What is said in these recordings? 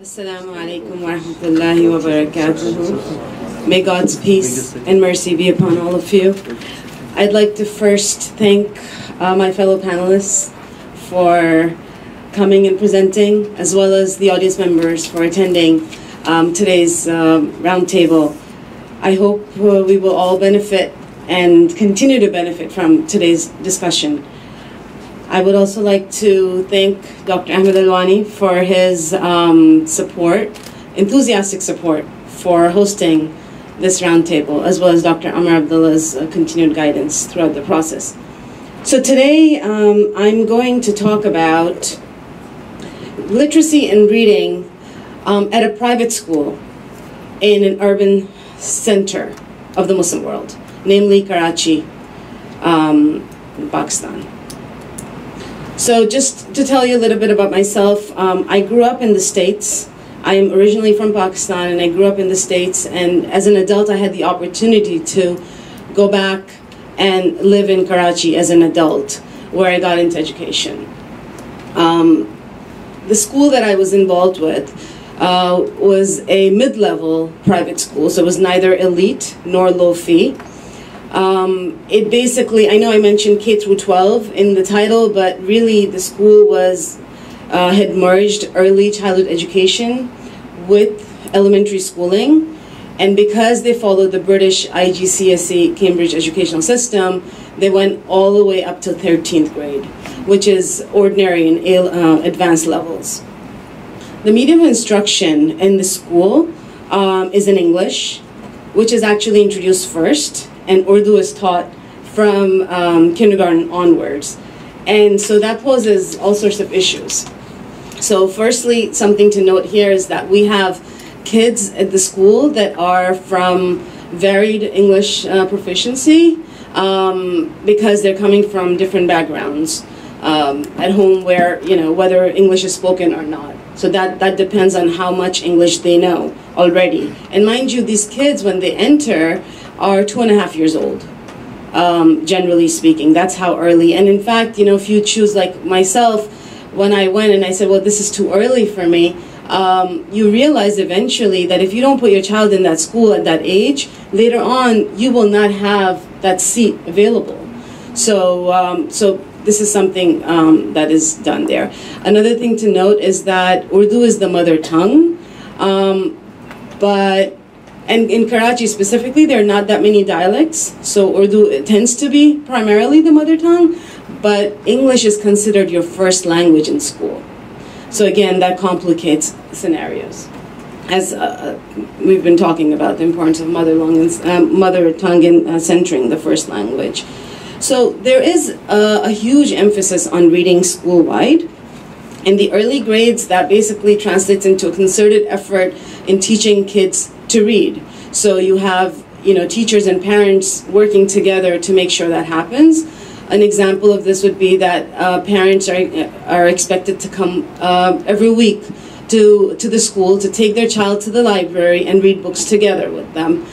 Assalamu alaikum wa rahmatullahi wa barakatuhu. May God's peace and mercy be upon all of you. I'd like to first thank my fellow panelists for coming and presenting, as well as the audience members for attending today's roundtable. I hope we will all benefit and continue to benefit from today's discussion. I would also like to thank Dr. Ahmed Alwani for his enthusiastic support for hosting this roundtable, as well as Dr. Amr Abdullah's continued guidance throughout the process. So today I'm going to talk about literacy and reading at a private school in an urban center of the Muslim world, namely Karachi, in Pakistan. So just to tell you a little bit about myself, I grew up in the States. I am originally from Pakistan, and I grew up in the States, and as an adult I had the opportunity to go back and live in Karachi as an adult, where I got into education. The school that I was involved with was a mid-level private school, so it was neither elite nor low fee. It basically, I know I mentioned K-12 in the title, but really the school had merged early childhood education with elementary schooling. And because they followed the British IGCSE Cambridge educational system, they went all the way up to 13th grade, which is ordinary and advanced levels. The medium of instruction in the school is in English, which is actually introduced first, and Urdu is taught from kindergarten onwards. And so that poses all sorts of issues. So firstly, something to note here is that we have kids at the school that are from varied English proficiency because they're coming from different backgrounds at home, where, whether English is spoken or not. So that depends on how much English they know already. And mind you, these kids, when they enter, are 2.5 years old, generally speaking. That's how early. And in fact, if you choose, like myself, when I went and I said, well, this is too early for me, you realize eventually that if you don't put your child in that school at that age, later on, you will not have that seat available. So this is something that is done there. Another thing to note is that Urdu is the mother tongue, and in Karachi specifically, there are not that many dialects, so Urdu tends to be primarily the mother tongue, but English is considered your first language in school. So again, that complicates scenarios. As we've been talking about the importance of mother tongue in centering the first language. So there is a huge emphasis on reading school-wide. In the early grades, that basically translates into a concerted effort in teaching kids to read. So you have, teachers and parents working together to make sure that happens. An example of this would be that parents are expected to come every week to the school to take their child to the library and read books together with them.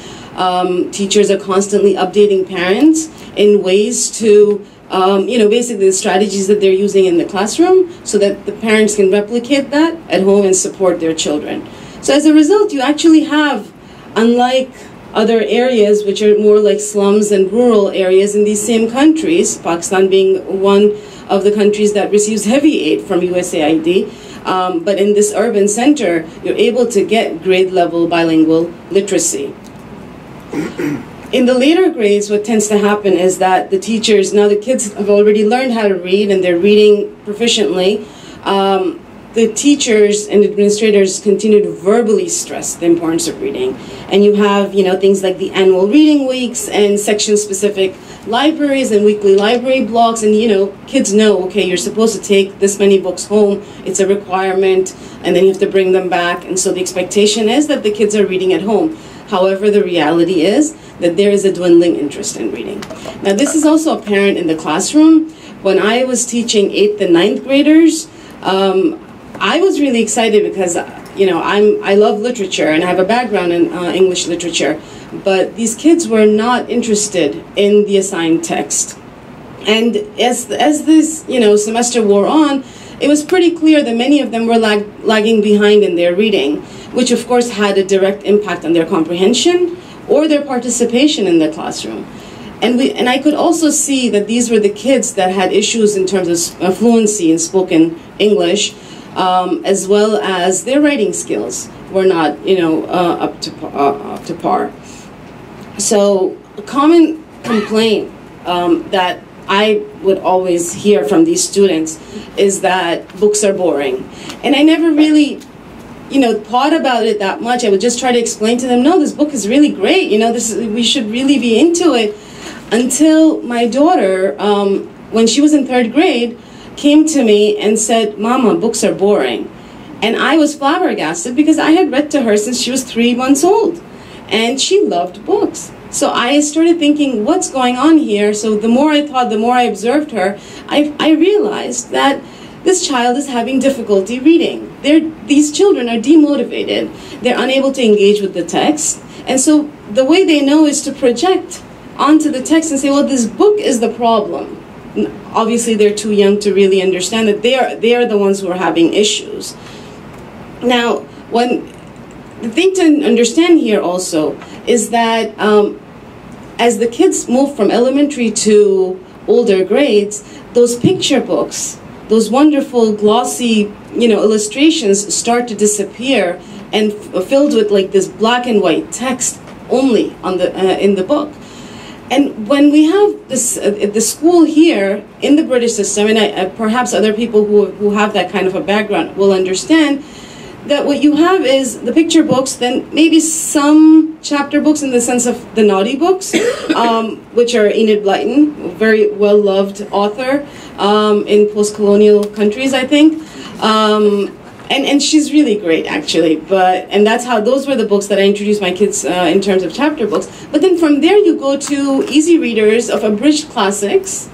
Teachers are constantly updating parents in ways to basically the strategies that they're using in the classroom, so that the parents can replicate that at home and support their children. So as a result, you actually have, unlike other areas which are more like slums and rural areas in these same countries, Pakistan being one of the countries that receives heavy aid from USAID, but in this urban center, you're able to get grade level bilingual literacy. In the later grades, what tends to happen is that the teachers, now the kids have already learned how to read and they're reading proficiently, the teachers and administrators continue to verbally stress the importance of reading. And you have, things like the annual reading weeks and section-specific libraries and weekly library blocks, and, kids know, okay, you're supposed to take this many books home, it's a requirement, and then you have to bring them back, and so the expectation is that the kids are reading at home. However, the reality is that there is a dwindling interest in reading. Now, this is also apparent in the classroom. When I was teaching 8th and 9th graders, I was really excited because, I love literature and I have a background in English literature, but these kids were not interested in the assigned text. And as this, semester wore on, it was pretty clear that many of them were lagging behind in their reading, which of course had a direct impact on their comprehension or their participation in the classroom. And I could also see that these were the kids that had issues in terms of fluency in spoken English, as well as their writing skills were not, up to par. So a common complaint that I would always hear from these students is that books are boring. And I never really, thought about it that much. I would just try to explain to them, no, this book is really great. We should really be into it. Until my daughter, when she was in 3rd grade, came to me and said, Mama, books are boring. And I was flabbergasted because I had read to her since she was 3 months old. And she loved books. So I started thinking, what's going on here? So the more I thought, the more I observed her, I realized that this child is having difficulty reading. These children are demotivated. They're unable to engage with the text. And so the way they know is to project onto the text and say, well, this book is the problem. Obviously, they're too young to really understand that they are the ones who are having issues. Now, the thing to understand here also is that as the kids move from elementary to older grades, those picture books, those wonderful glossy, illustrations start to disappear and filled with like this black and white text only on in the book. And when we have this, the school here in the British system, and perhaps other people who have that kind of a background will understand that what you have is the picture books, then maybe some chapter books in the sense of the naughty books, which are Enid Blyton, a very well-loved author in post-colonial countries, I think. And she's really great, actually. And those were the books that I introduced my kids in terms of chapter books. But then from there you go to easy readers of abridged classics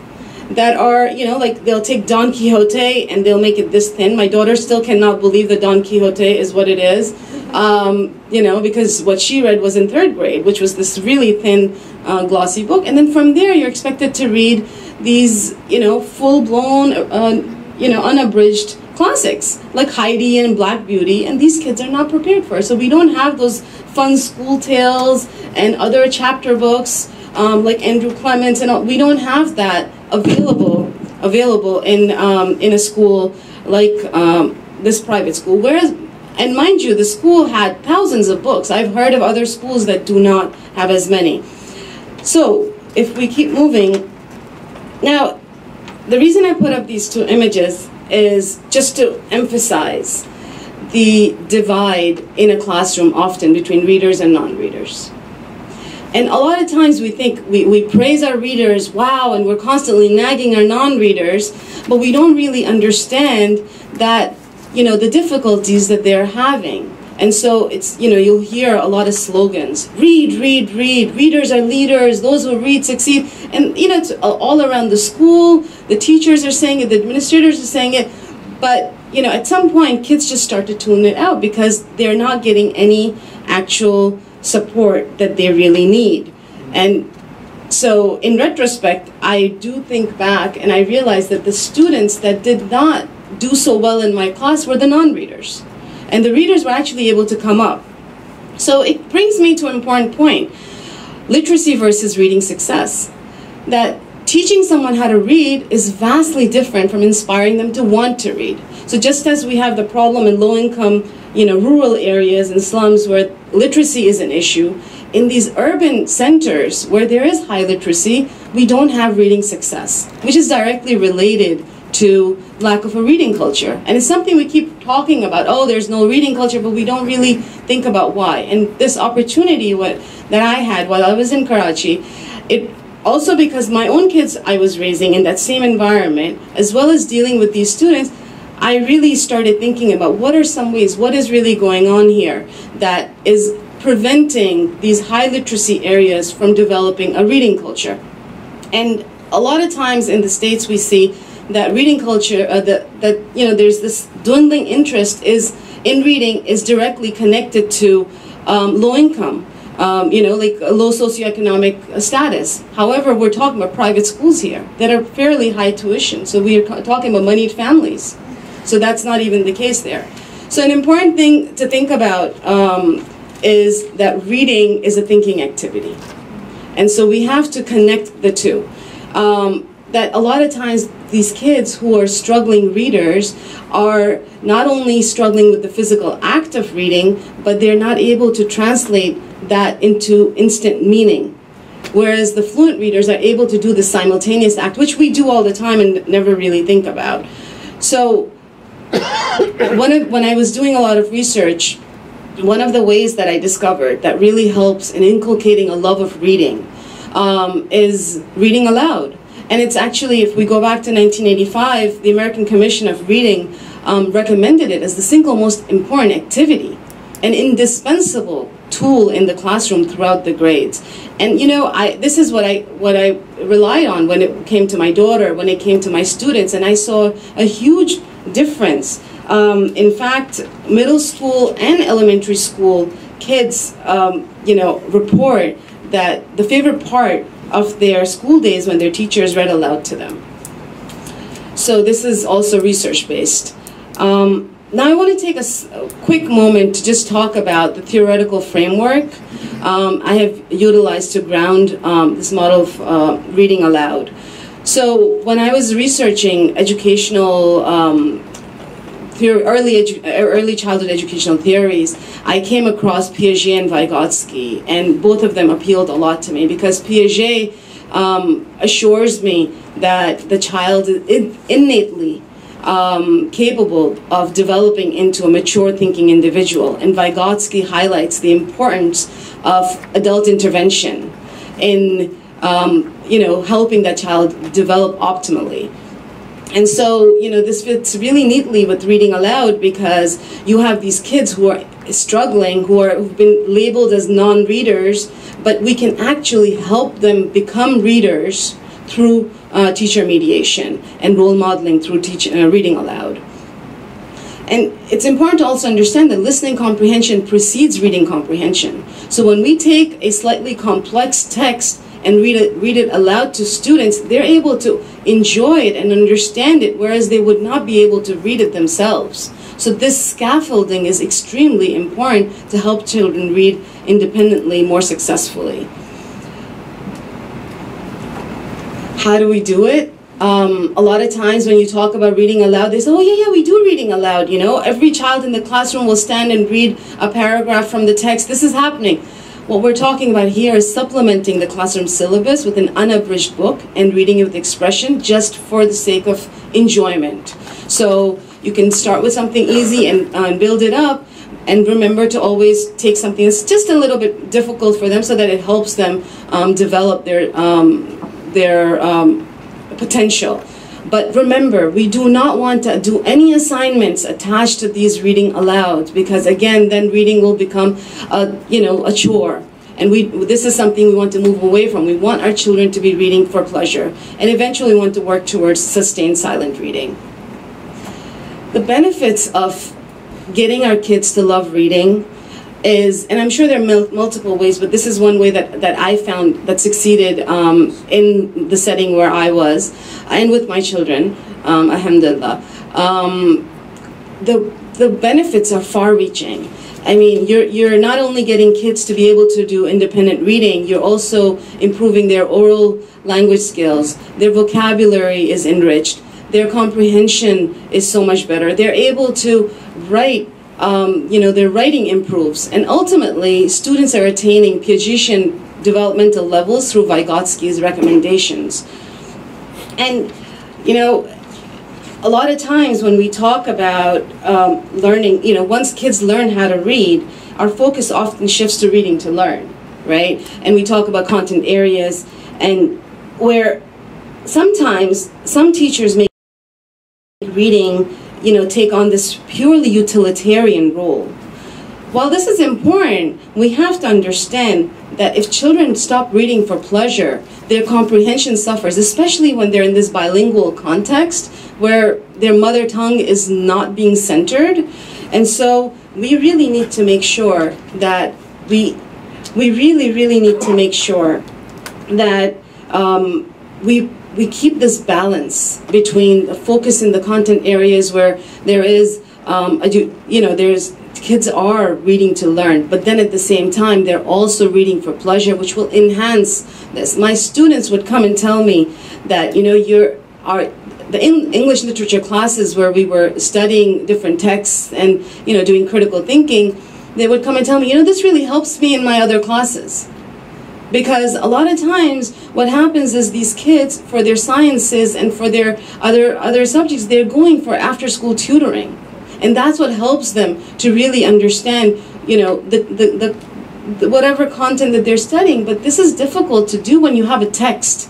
that are, like they'll take Don Quixote and they'll make it this thin. My daughter still cannot believe that Don Quixote is what it is, because what she read was in 3rd grade, which was this really thin, glossy book. And then from there you're expected to read these, full-blown, unabridged classics like Heidi and Black Beauty, and these kids are not prepared for it. So we don't have those fun school tales and other chapter books like Andrew Clements, and we don't have that available in a school like this private school. Whereas, and mind you, the school had thousands of books. I've heard of other schools that do not have as many. So if we keep moving, now the reason I put up these 2 images is just to emphasize the divide in a classroom often between readers and non-readers. And a lot of times we think we praise our readers, wow, and we're constantly nagging our non-readers, but we don't really understand that, the difficulties that they're having. And so it's, you'll hear a lot of slogans, read, read, read, readers are leaders, those who read succeed. And, it's all around the school, the teachers are saying it, the administrators are saying it. But, at some point, kids just start to tune it out because they're not getting any actual support that they really need. And so in retrospect, I do think back and I realize that the students that did not do so well in my class were the non-readers. And the readers were actually able to come up. So it brings me to an important point. Literacy versus reading success. That teaching someone how to read is vastly different from inspiring them to want to read. So just as we have the problem in low-income, rural areas and slums where literacy is an issue, in these urban centers where there is high literacy, we don't have reading success, which is directly related to lack of a reading culture. And it's something we keep talking about, oh, there's no reading culture, but we don't really think about why. And this opportunity that I had while I was in Karachi, it also because my own kids I was raising in that same environment, as well as dealing with these students, I really started thinking about what are some ways, what is really going on here that is preventing these high literacy areas from developing a reading culture. And a lot of times in the States we see that reading culture, there's this dwindling interest in reading is directly connected to low income, like a low socioeconomic status. However, we're talking about private schools here that are fairly high tuition. So we are talking about moneyed families. So that's not even the case there. So an important thing to think about is that reading is a thinking activity. And so we have to connect the two. That a lot of times these kids who are struggling readers are not only struggling with the physical act of reading, but they're not able to translate that into instant meaning. Whereas the fluent readers are able to do the simultaneous act, which we do all the time and never really think about. So when I was doing a lot of research, one of the ways that I discovered that really helps in inculcating a love of reading is reading aloud. And it's actually, if we go back to 1985, the American Commission of Reading recommended it as the single most important activity, an indispensable tool in the classroom throughout the grades. And you know, this is what I relied on when it came to my daughter, when it came to my students, and I saw a huge difference. In fact, middle school and elementary school kids, you know, report that the favorite part of their school days when their teachers read aloud to them. So this is also research-based. Now I want to take a quick moment to just talk about the theoretical framework I have utilized to ground this model of reading aloud. So when I was researching educational early childhood educational theories, I came across Piaget and Vygotsky, and both of them appealed a lot to me because Piaget assures me that the child is innately capable of developing into a mature thinking individual, and Vygotsky highlights the importance of adult intervention in you know, helping that child develop optimally. And so, you know, this fits really neatly with reading aloud because you have these kids who are struggling, who've been labeled as non-readers, but we can actually help them become readers through teacher mediation and role modeling through reading aloud. And it's important to also understand that listening comprehension precedes reading comprehension. So when we take a slightly complex text and read it aloud to students, they're able to enjoy it and understand it, whereas they would not be able to read it themselves. So this scaffolding is extremely important to help children read independently more successfully. How do we do it? A lot of times when you talk about reading aloud, they say, oh yeah, we do reading aloud, you know. Every child in the classroom will stand and read a paragraph from the text. This is happening. What we're talking about here is supplementing the classroom syllabus with an unabridged book and reading it with expression just for the sake of enjoyment. So you can start with something easy and build it up, and remember to always take something that's just a little bit difficult for them so that it helps them develop their potential. But remember, we do not want to do any assignments attached to these reading aloud, because again, then reading will become a chore. And this is something we want to move away from. We want our children to be reading for pleasure, and eventually want to work towards sustained silent reading. The benefits of getting our kids to love reading is, and I'm sure there are multiple ways, but this is one way that I found that succeeded in the setting where I was, and with my children, alhamdulillah. The benefits are far-reaching. I mean, you're not only getting kids to be able to do independent reading, you're also improving their oral language skills. Their vocabulary is enriched. Their comprehension is so much better. They're able to write. Their writing improves, and ultimately students are attaining Piagetian developmental levels through Vygotsky's recommendations. And a lot of times when we talk about learning, once kids learn how to read, our focus often shifts to reading to learn, right? And we talk about content areas, and where sometimes some teachers make reading take on this purely utilitarian role. While this is important, we have to understand that if children stop reading for pleasure, their comprehension suffers, especially when they're in this bilingual context where their mother tongue is not being centered. And so we really need to make sure that we really need to make sure that we we keep this balance between focus in the content areas where there is, there's kids are reading to learn, but then at the same time, they're also reading for pleasure, which will enhance this. My students would come and tell me that, the English literature classes where we were studying different texts and, doing critical thinking, they would come and tell me, this really helps me in my other classes. Because a lot of times what happens is these kids, for their sciences and for their other subjects, they're going for after-school tutoring. And that's what helps them to really understand, the whatever content that they're studying. But this is difficult to do when you have a text,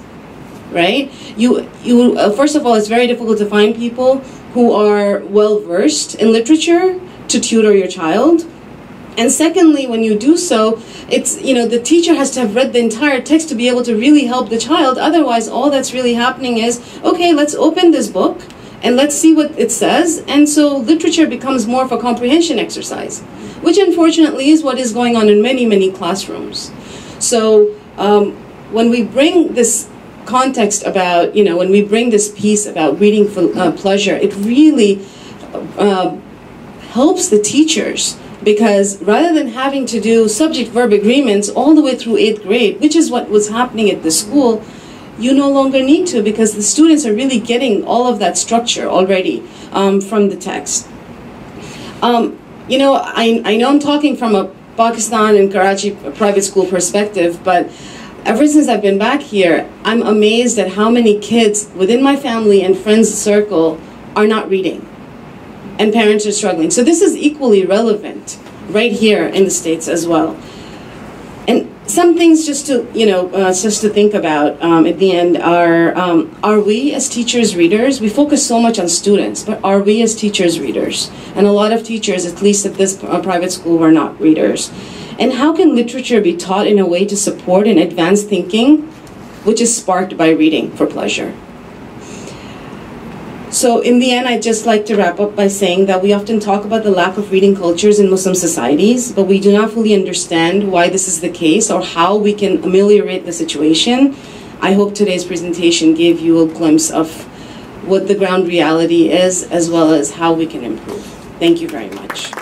right? First of all, it's very difficult to find people who are well-versed in literature to tutor your child. And secondly, when you do so, it's, the teacher has to have read the entire text to be able to really help the child. Otherwise, all that's really happening is, okay, let's open this book and let's see what it says. And so literature becomes more of a comprehension exercise, which unfortunately is what is going on in many, many classrooms. So when we bring this context about, when we bring this piece about reading for pleasure, it really helps the teachers. Because rather than having to do subject-verb agreements all the way through 8th grade, which is what was happening at the school, you no longer need to, because the students are really getting all of that structure already from the text. I know I'm talking from a Pakistan and Karachi private school perspective, but ever since I've been back here, I'm amazed at how many kids within my family and friends circle are not reading. And parents are struggling. So this is equally relevant right here in the States as well. And some things just to, just to think about at the end are we as teachers readers? We focus so much on students, but are we as teachers readers? And a lot of teachers, at least at this private school, were not readers. And how can literature be taught in a way to support and advance thinking, which is sparked by reading for pleasure? So in the end, I'd just like to wrap up by saying that we often talk about the lack of reading cultures in Muslim societies, but we do not fully understand why this is the case or how we can ameliorate the situation. I hope today's presentation gave you a glimpse of what the ground reality is, as well as how we can improve. Thank you very much.